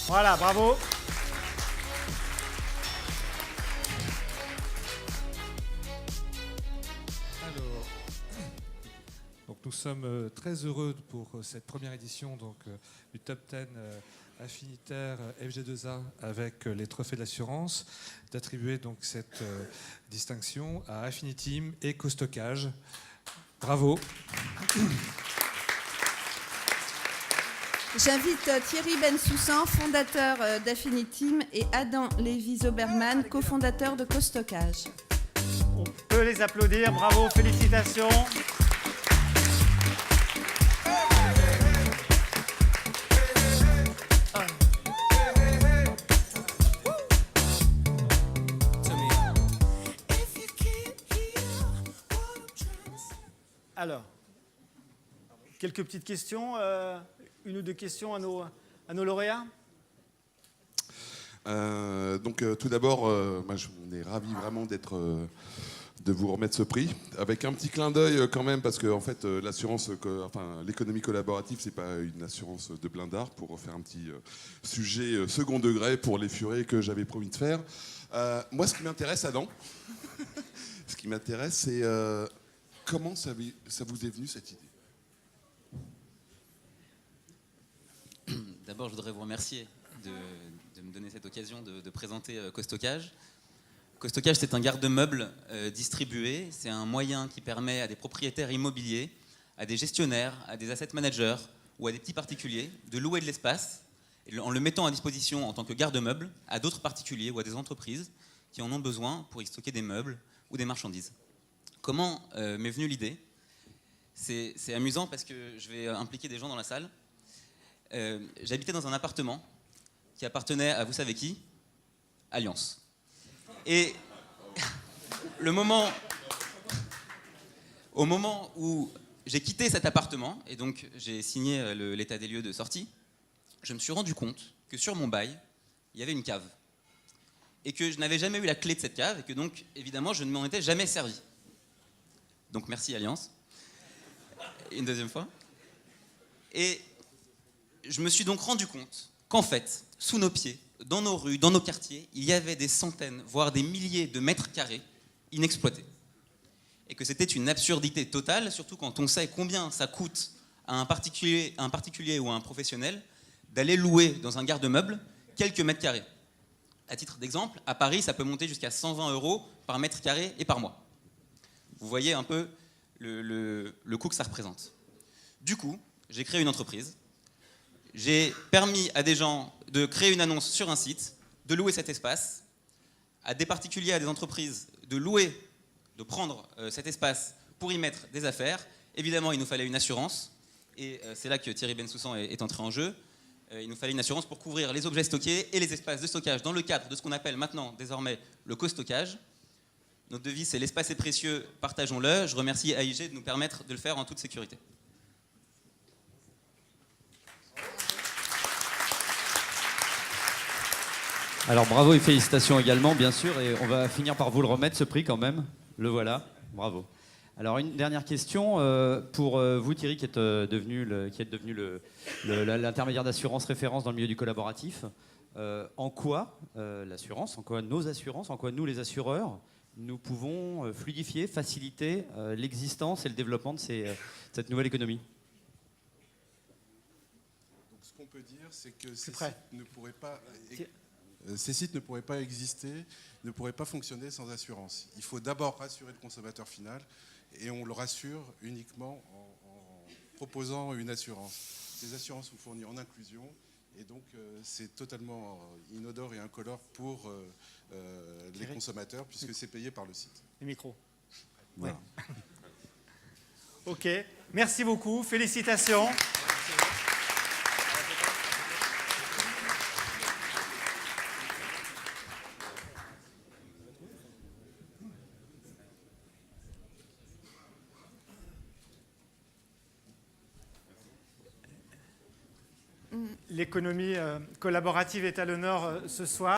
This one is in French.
Voilà, bravo. Alors, donc nous sommes très heureux pour cette première édition du Top 10 affinitaire FG2A avec les trophées de l'assurance, d'attribuer donc cette distinction à Affiniteam et Costockage. Bravo. J'invite Thierry Bensoussan, fondateur d'Affiniteam, et Adam Lévy-Zoberman, cofondateur de Costockage. On peut les applaudir, bravo, félicitations. Alors, quelques petites questions, une ou deux questions à nos lauréats. Tout d'abord, on est ravis vraiment de vous remettre ce prix, avec un petit clin d'œil quand même, parce que en fait, l'économie collaborative, c'est pas une assurance de blindard, pour faire un petit sujet second degré pour les furets que j'avais promis de faire. Moi, ce qui m'intéresse, Adam, ce qui m'intéresse, c'est comment ça vous est venu cette idée? D'abord, je voudrais vous remercier de me donner cette occasion de présenter Costockage. Costockage, c'est un garde-meuble distribué. C'est un moyen qui permet à des propriétaires immobiliers, à des gestionnaires, à des asset managers ou à des petits particuliers de louer de l'espace en le mettant à disposition en tant que garde-meuble à d'autres particuliers ou à des entreprises qui en ont besoin pour y stocker des meubles ou des marchandises. Comment m'est venue l'idée? C'est amusant parce que je vais impliquer des gens dans la salle. J'habitais dans un appartement qui appartenait à vous savez qui? Allianz. Et au moment où j'ai quitté cet appartement, et donc j'ai signé l'état des lieux de sortie, je me suis rendu compte que sur mon bail, il y avait une cave. Et que je n'avais jamais eu la clé de cette cave, et que donc, évidemment, je ne m'en étais jamais servi. Donc merci Allianz. Une deuxième fois. Et je me suis donc rendu compte qu'en fait, sous nos pieds, dans nos rues, dans nos quartiers, il y avait des centaines, voire des milliers de mètres carrés inexploités. Et que c'était une absurdité totale, surtout quand on sait combien ça coûte à un particulier ou à un professionnel d'aller louer dans un garde-meuble quelques mètres carrés. À titre d'exemple, à Paris, ça peut monter jusqu'à 120 € par mètre carré et par mois. Vous voyez un peu le coût que ça représente. Du coup, j'ai créé une entreprise. J'ai permis à des gens de créer une annonce sur un site, de louer cet espace, à des particuliers, à des entreprises, de prendre cet espace pour y mettre des affaires. Évidemment, il nous fallait une assurance, et c'est là que Thierry Bensoussan est entré en jeu. Il nous fallait une assurance pour couvrir les objets stockés et les espaces de stockage dans le cadre de ce qu'on appelle maintenant, désormais, le costockage. Notre devise, c'est l'espace est précieux, partageons-le. Je remercie AIG de nous permettre de le faire en toute sécurité. Alors bravo et félicitations également, bien sûr, et on va finir par vous le remettre, ce prix quand même. Le voilà, bravo. Alors une dernière question pour vous Thierry, qui êtes devenu l'intermédiaire d'assurance référence dans le milieu du collaboratif. En quoi l'assurance, en quoi nos assurances, en quoi nous les assureurs, nous pouvons fluidifier, faciliter l'existence et le développement de cette nouvelle économie? Donc, ce qu'on peut dire, c'est que ces sites ne pourraient pas exister, ne pourraient pas fonctionner sans assurance. Il faut d'abord rassurer le consommateur final, et on le rassure uniquement en proposant une assurance. Ces assurances sont fournies en inclusion, et donc c'est totalement inodore et incolore pour les consommateurs, puisque c'est payé par le site. Les micros. Voilà. Ok, merci beaucoup, félicitations. L'économie collaborative est à l'honneur ce soir.